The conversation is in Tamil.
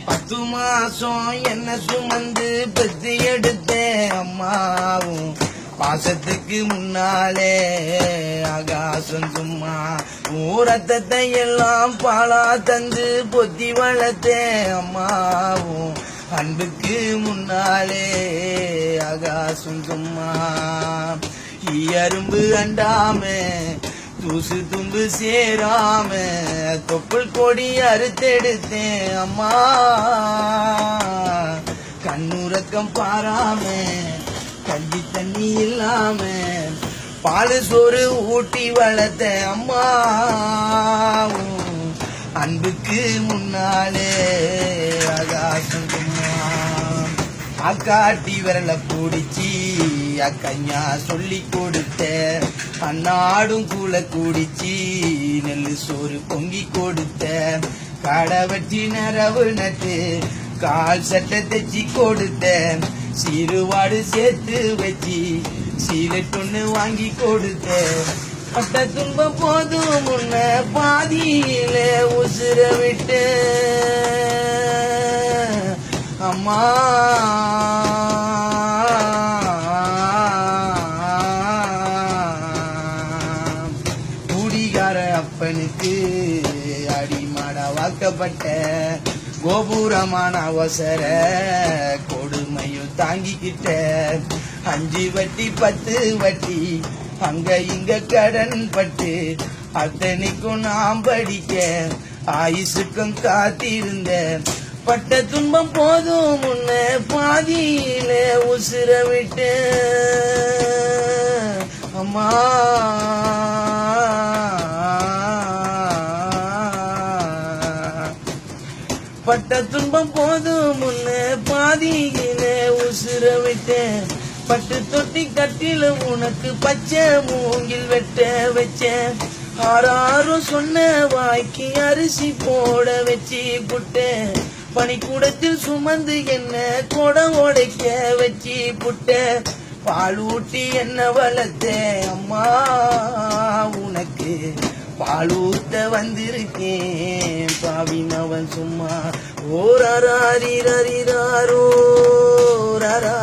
பத்து மாசம் என்ன சுமந்து பெத்து எடுத்தேன் அம்மாவும் பாசத்துக்கு முன்னாலே ஆகாசம் சும்மா ஊரத்தத்தை எல்லாம் பாலா தந்து பொத்தி வளர்த்தேன் அம்மாவும் அன்புக்கு முன்னாலே ஆகாசம் சும்மா அரும்பு அண்டாம தூசு தும்பு சேராம தொப்புள் கொடி அறுத்தெடுத்தேன் அம்மா கண்ணுறக்கம் பாராம கஞ்சி தண்ணி இல்லாம பால் சோறு ஊட்டி வளர்த்த அம்மா அன்புக்கு முன்னாலே ஆகாசம் அக்காட்டி விரல கூடிச்சி அக்கஞ்சா சொல்லி கொடுத்த அன்னாடும் கூல கூடிச்சி நெல்லு சோறு பொங்கி கொடுத்த கடை வட்டி நரவு நட்டு கால் சட்டை தைச்சி கொடுத்த சீருவாடு சேர்த்து வச்சு சீலட்டொன்னு வாங்கி கொடுத்த பட்ட துன்பம் போதும் முன்ன பாதியில உசுர விட்டு அம்மா குடிகார அப்பனுக்கு அடிமாடா வாக்கப்பட்ட கோபுரமான அவசர கொடுமையும் தாங்கிக்கிட்ட 5 வட்டி 10 வட்டி அங்க இங்க கடன் பட்டு அத்தனைக்கும் நாம் படிக்க ஆயுசுக்கும் காத்திருந்தேன் பட்ட துன்பம் போதும் முன்ன பாதியில உசுர விட்டு அம்மா பட்ட துன்பம் போதும் முன்ன பாதியில உசுர விட்டேன் பட்டு தொட்டி கட்டில உனக்கு பச்சை மூங்கில் வெட்ட வச்சேன் ஆறாரும் சொன்ன வாய்க்கு அரிசி போட வச்சு புட்டேன் பனிக்கூடத்தில் சுமந்து என்ன கொடை உடைக்க வச்சு புட்டேன் பால் ஊட்டி என்ன வளர்த்தேன் அம்மா உனக்கு பால் ஊத்த வந்திருக்கேன் பாவினவன் சும்மா ஓராரோ ராரா